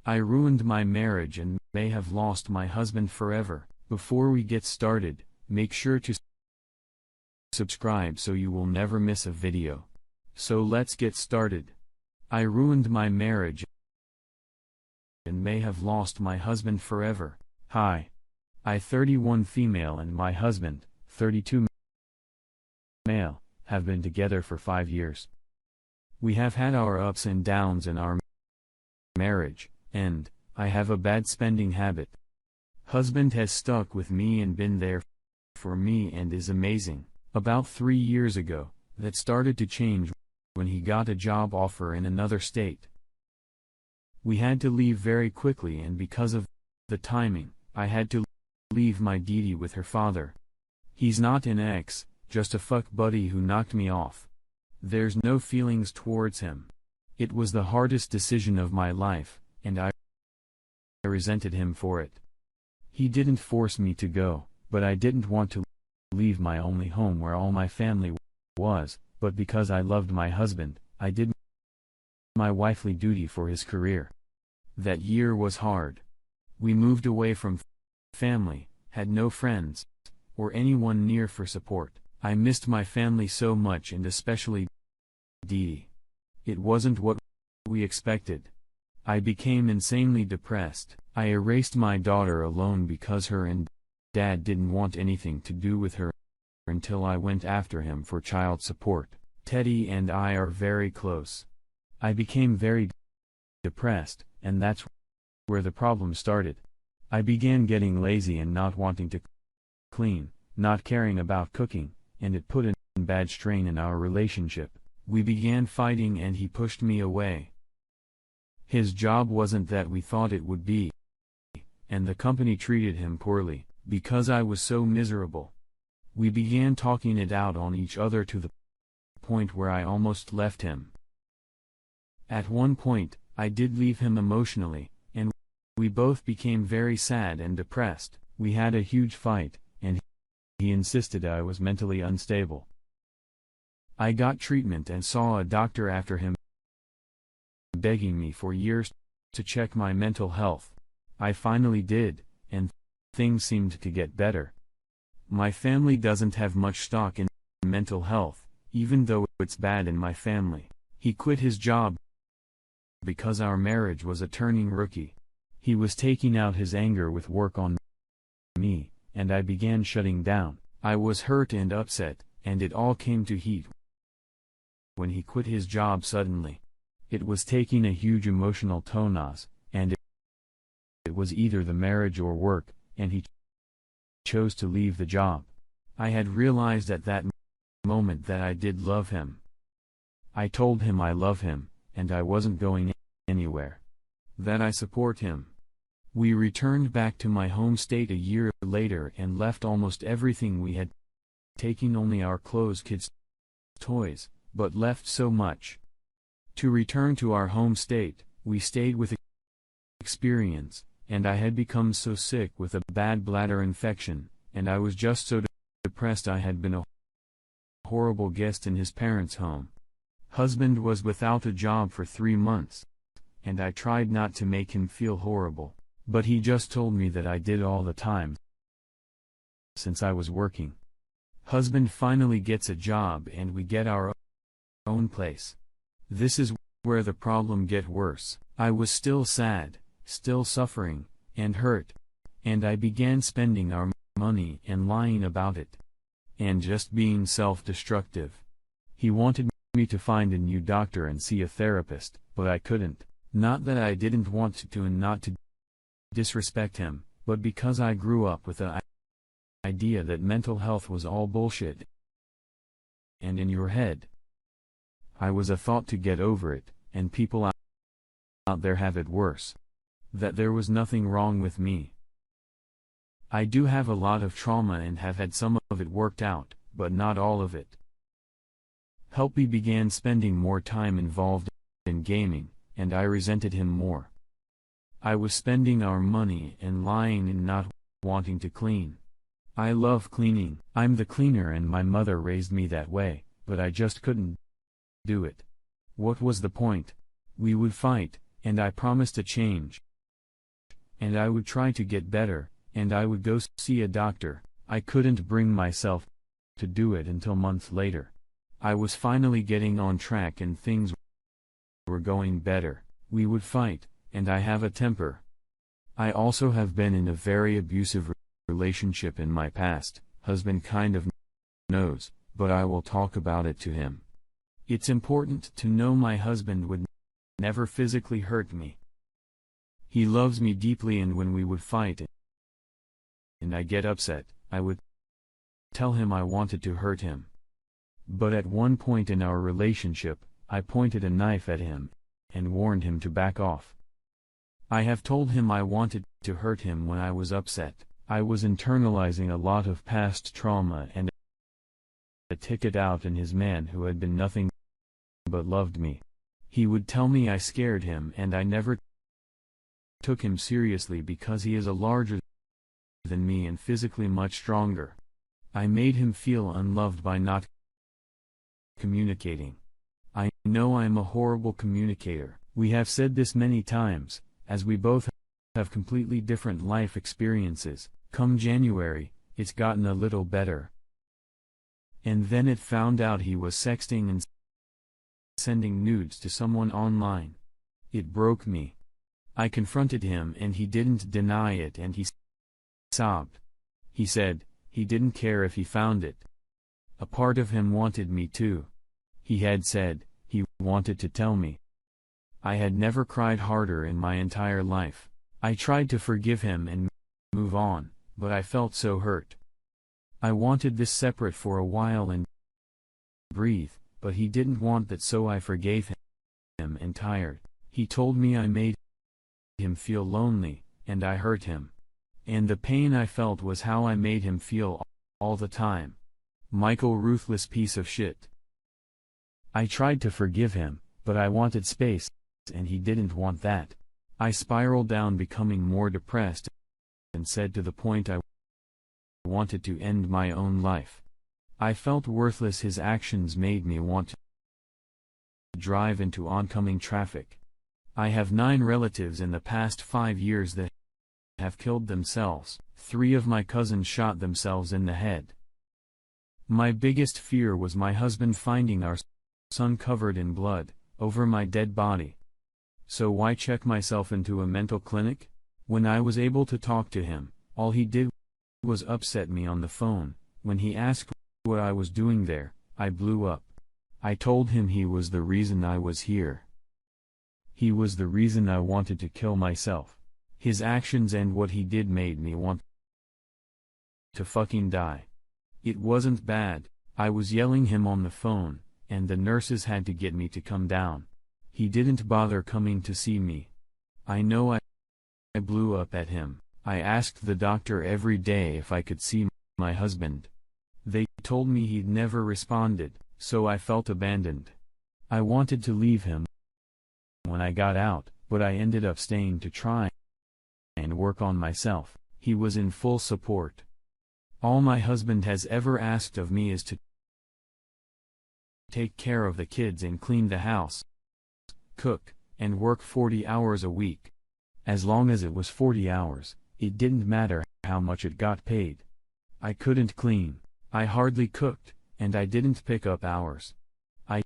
I ruined my marriage and may have lost my husband forever. Before we get started, make sure to subscribe so you will never miss a video. So let's get started. I ruined my marriage and may have lost my husband forever. Hi. I 31 female and my husband, 32 male, have been together for 5 years. We have had our ups and downs in our marriage, and I have a bad spending habit. Husband has stuck with me and been there for me and is amazing. About 3 years ago, that started to change when he got a job offer in another state. We had to leave very quickly, and because of the timing, I had to leave my Didi with her father. He's not an ex, just a fuck buddy who knocked me off. There's no feelings towards him. It was the hardest decision of my life, and I resented him for it. He didn't force me to go, but I didn't want to leave my only home where all my family was, but because I loved my husband, I did my wifely duty for his career. That year was hard. We moved away from family, had no friends, or anyone near for support. I missed my family so much, and especially Didi. It wasn't what we expected. I became insanely depressed. I erased my daughter alone because her and dad didn't want anything to do with her until I went after him for child support. Teddy and I are very close. I became very depressed, and that's where the problem started. I began getting lazy and not wanting to clean, not caring about cooking, and it put a bad strain in our relationship. We began fighting and he pushed me away. His job wasn't that we thought it would be, and the company treated him poorly, because I was so miserable. We began talking it out on each other to the point where I almost left him. At one point, I did leave him emotionally, and we both became very sad and depressed. We had a huge fight, and he insisted I was mentally unstable. I got treatment and saw a doctor after him begging me for years to check my mental health. I finally did, and things seemed to get better. My family doesn't have much stock in mental health, even though it's bad in my family. He quit his job because our marriage was a turning rookie. He was taking out his anger with work on me, and I began shutting down. I was hurt and upset, and it all came to heat when he quit his job suddenly. It was taking a huge emotional toll on us, and it was either the marriage or work, and he chose to leave the job. I had realized at that moment that I did love him. I told him I love him, and I wasn't going anywhere. That I support him. We returned back to my home state a year later and left almost everything we had, taking only our clothes, kids' toys, but left so much. To return to our home state, we stayed with experience, and I had become so sick with a bad bladder infection, and I was just so depressed. I had been a horrible guest in his parents' home. Husband was without a job for 3 months, and I tried not to make him feel horrible, but he just told me that I did all the time since I was working. Husband finally gets a job and we get our own place. This is where the problem get worse. I was still sad, still suffering, and hurt, and I began spending our money and lying about it, and just being self-destructive. He wanted me to find a new doctor and see a therapist, but I couldn't. Not that I didn't want to and not to disrespect him, but because I grew up with the idea that mental health was all bullshit and in your head. I was a thought to get over it, and people out there have it worse. That there was nothing wrong with me. I do have a lot of trauma and have had some of it worked out, but not all of it. Helpy began spending more time involved in gaming, and I resented him more. I was spending our money and lying and not wanting to clean. I love cleaning. I'm the cleaner and my mother raised me that way, but I just couldn't do it. What was the point? We would fight, and I promised to change. and I would try to get better, and I would go see a doctor. I couldn't bring myself to do it until months later. I was finally getting on track and things were going better. We would fight, and I have a temper. I also have been in a very abusive relationship in my past. Husband kind of knows, but I will talk about it to him. It's important to know my husband would never physically hurt me. He loves me deeply, and when we would fight and I get upset, I would tell him I wanted to hurt him. But at one point in our relationship, I pointed a knife at him and warned him to back off. I have told him I wanted to hurt him when I was upset. I was internalizing a lot of past trauma, and I took it out in his man who had been nothing but loved me. He would tell me I scared him, and I never took him seriously because he is a larger than me and physically much stronger. I made him feel unloved by not communicating. I know I'm a horrible communicator. We have said this many times, as we both have completely different life experiences. Come January, it's gotten a little better. And then it found out he was sexting and sending nudes to someone online. It broke me. I confronted him and he didn't deny it, and he sobbed. He said he didn't care if he found it. A part of him wanted me too. He had said he wanted to tell me. I had never cried harder in my entire life. I tried to forgive him and move on, but I felt so hurt. I wanted this separate for a while and breathe, but he didn't want that, so I forgave him and tired. He told me I made him feel lonely, and I hurt him. And the pain I felt was how I made him feel all the time. Michael, ruthless piece of shit. I tried to forgive him, but I wanted space, and he didn't want that. I spiraled down, becoming more depressed, and said to the point I wanted to end my own life. I felt worthless. His actions made me want to drive into oncoming traffic. I have 9 relatives in the past 5 years that have killed themselves. 3 of my cousins shot themselves in the head. My biggest fear was my husband finding our son covered in blood over my dead body. So why check myself into a mental clinic? When I was able to talk to him, all he did was upset me on the phone. When he asked what I was doing there, I blew up. I told him he was the reason I was here. He was the reason I wanted to kill myself. His actions and what he did made me want to fucking die. It wasn't bad. I was yelling him on the phone, and the nurses had to get me to come down. He didn't bother coming to see me. I know I blew up at him. I asked the doctor every day if I could see my husband. They told me he'd never responded, so I felt abandoned. I wanted to leave him when I got out, but I ended up staying to try and work on myself. He was in full support. All my husband has ever asked of me is to take care of the kids and clean the house, cook, and work 40 hours a week. As long as it was 40 hours, it didn't matter how much it got paid. I couldn't clean, I hardly cooked, and I didn't pick up hours. I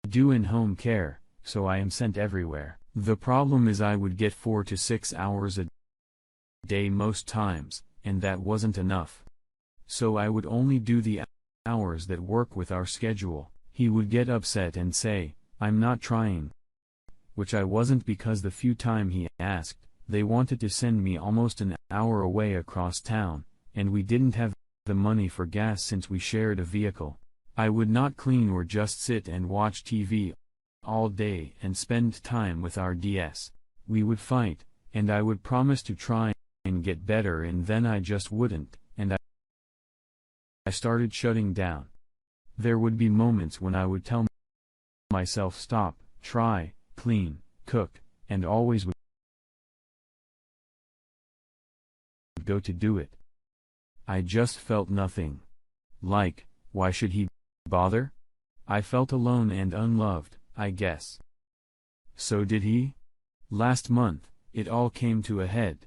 do in-home care, so I am sent everywhere. The problem is I would get 4 to 6 hours a day most times, and that wasn't enough. So I would only do the hours that work with our schedule. He would get upset and say, "I'm not trying." Which I wasn't, because the few time he asked, they wanted to send me almost an hour away across town, and we didn't have the money for gas since we shared a vehicle. I would not clean or just sit and watch TV all day and spend time with our DS. We would fight, and I would promise to try and get better, and then I just wouldn't, and I started shutting down. There would be moments when I would tell myself stop, try, clean, cook, and always would go to do it. I just felt nothing. Like, why should he bother? I felt alone and unloved, I guess. So did he? Last month, it all came to a head.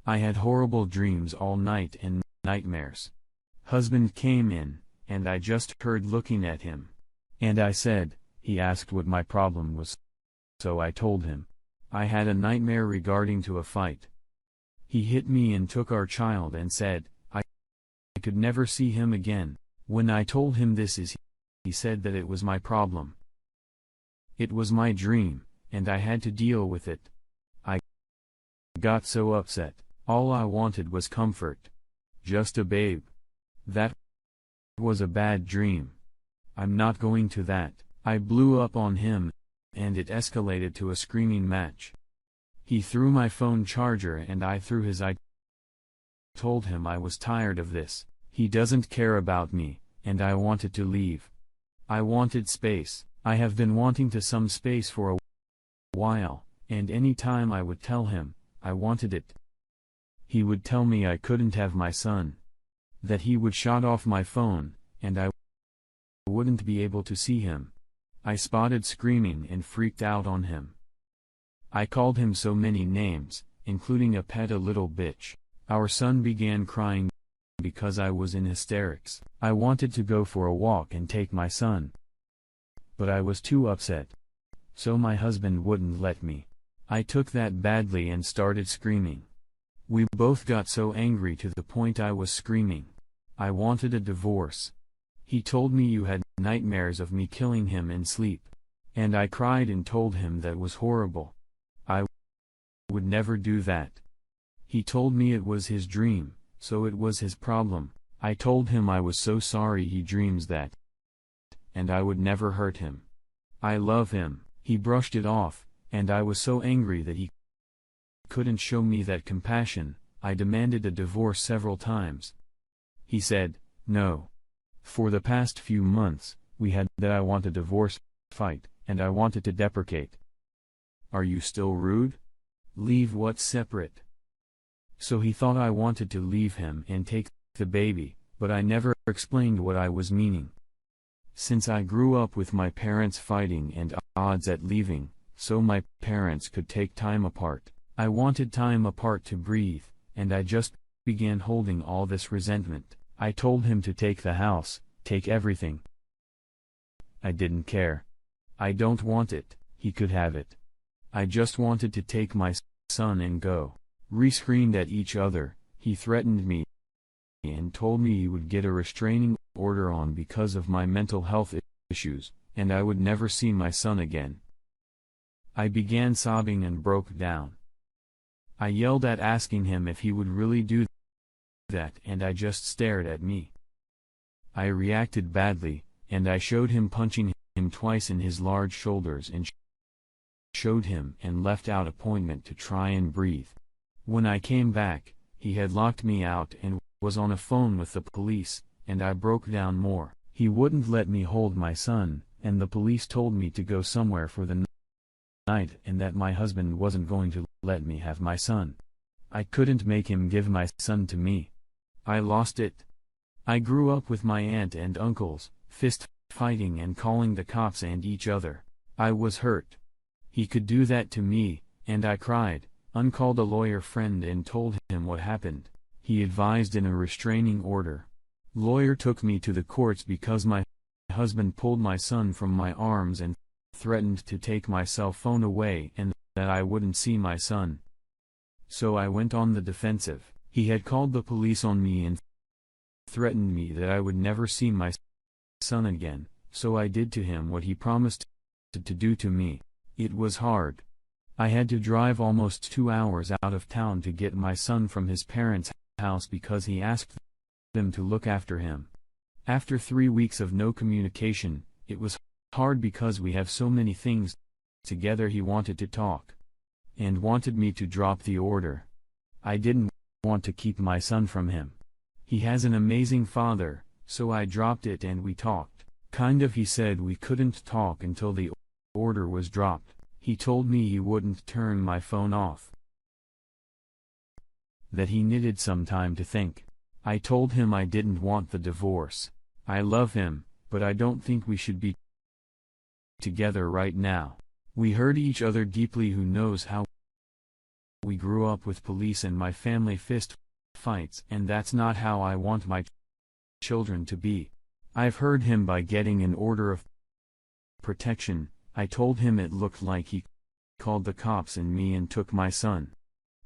I had horrible dreams all night and nightmares. Husband came in, and I just heard looking at him. And I said, he asked what my problem was. So I told him. I had a nightmare regarding to a fight. He hit me and took our child and said, I could never see him again. When I told him this he said that it was my problem. It was my dream, and I had to deal with it. I got so upset. All I wanted was comfort. Just a babe. That was a bad dream. I'm not going to that. I blew up on him, and it escalated to a screaming match. He threw my phone charger and I threw his. I told him I was tired of this. He doesn't care about me, and I wanted to leave. I wanted space. I have been wanting to some space for a while, and any time I would tell him I wanted it, he would tell me I couldn't have my son. That he would shut off my phone, and I wouldn't be able to see him. I spotted screaming and freaked out on him. I called him so many names, including a pet, a little bitch. Our son began crying because I was in hysterics. I wanted to go for a walk and take my son, but I was too upset. So my husband wouldn't let me. I took that badly and started screaming. We both got so angry to the point I was screaming. I wanted a divorce. He told me you had nightmares of me killing him in sleep. And I cried and told him that was horrible. I would never do that. He told me it was his dream, so it was his problem. I told him I was so sorry he dreams that, and I would never hurt him. I love him. He brushed it off, and I was so angry that he couldn't show me that compassion. I demanded a divorce several times. He said, no. For the past few months, we had that I want a divorce fight, and I wanted to deprecate. Are you still rude? Leave what's separate. So he thought I wanted to leave him and take the baby, but I never explained what I was meaning. Since I grew up with my parents fighting and odds at leaving, so my parents could take time apart, I wanted time apart to breathe, and I just began holding all this resentment. I told him to take the house, take everything. I didn't care. I don't want it, he could have it. I just wanted to take my son and go. We screamed at each other. He threatened me and told me he would get a restraining order on because of my mental health issues, and I would never see my son again. I began sobbing and broke down. I yelled at asking him if he would really do that, and I just stared at me. I reacted badly, and I showed him punching him twice in his large shoulders and showed him and left out appointment to try and breathe. When I came back, he had locked me out and was on a phone with the police, and I broke down more. He wouldn't let me hold my son, and the police told me to go somewhere for the night and that my husband wasn't going to let me have my son. I couldn't make him give my son to me. I lost it. I grew up with my aunt and uncles, fist fighting and calling the cops and each other. I was hurt. He could do that to me, and I cried, uncalled a lawyer friend and told him what happened. He advised in a restraining order. Lawyer took me to the courts because my husband pulled my son from my arms and threatened to take my cell phone away and that I wouldn't see my son. So I went on the defensive. He had called the police on me and threatened me that I would never see my son again, so I did to him what he promised to do to me. It was hard. I had to drive almost 2 hours out of town to get my son from his parents' house because he asked them to look after him. After 3 weeks of no communication, it was hard because we have so many things together. He wanted to talk and wanted me to drop the order. I didn't want to keep my son from him. He has an amazing father, so I dropped it and we talked. He said we couldn't talk until the order was dropped. He told me he wouldn't turn my phone off, that he needed some time to think. I told him I didn't want the divorce. I love him, but I don't think we should be together right now. We hurt each other deeply. Who knows how We grew up with police and my family fist fights, and that's not how I want my children to be. I've heard him by getting an order of protection. I told him it looked like he called the cops on me and took my son.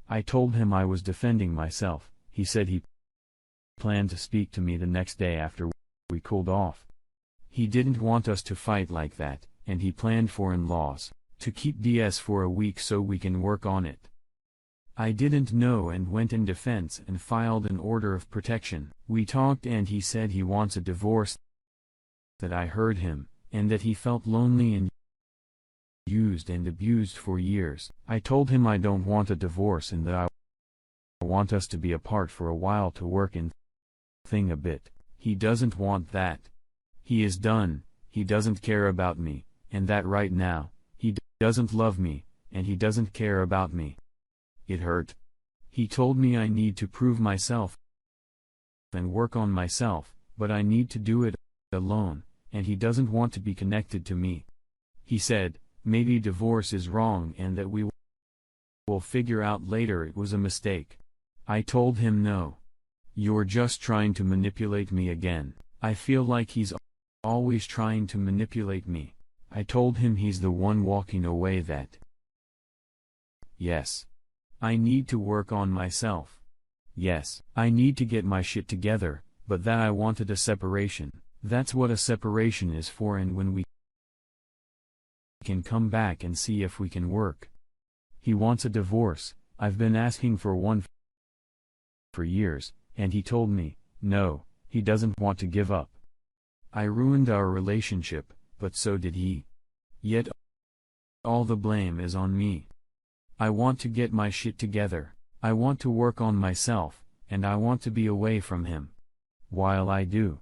I told him I was defending myself. He said he planned to speak to me the next day after we cooled off. He didn't want us to fight like that, and he planned for in-laws to keep DS for a week so we can work on it. I didn't know and went in defense and filed an order of protection. We talked and he said he wants a divorce, that I heard him, and that he felt lonely and used and abused for years. I told him I don't want a divorce and that I want us to be apart for a while to work in thing a bit. He doesn't want that. He is done. He doesn't care about me, and that right now, he doesn't love me, and he doesn't care about me. It hurt. He told me I need to prove myself and work on myself, but I need to do it alone, and he doesn't want to be connected to me. He said, maybe divorce is wrong and that we will figure out later it was a mistake. I told him no. You're just trying to manipulate me again. I feel like he's always trying to manipulate me. I told him he's the one walking away that. Yes. I need to work on myself. Yes, I need to get my shit together, but that I wanted a separation. That's what a separation is for, and when we can come back and see if we can work. He wants a divorce. I've been asking for one for years, and he told me, no, he doesn't want to give up. I ruined our relationship, but so did he. Yet all the blame is on me. I want to get my shit together. I want to work on myself, and I want to be away from him. While I do.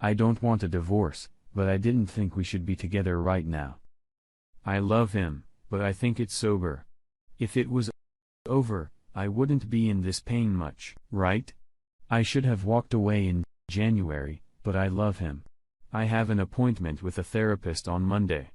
I don't want a divorce, but I didn't think we should be together right now. I love him, but I think it's sober. If it was over, I wouldn't be in this pain much, right? I should have walked away in January, but I love him. I have an appointment with a therapist on Monday.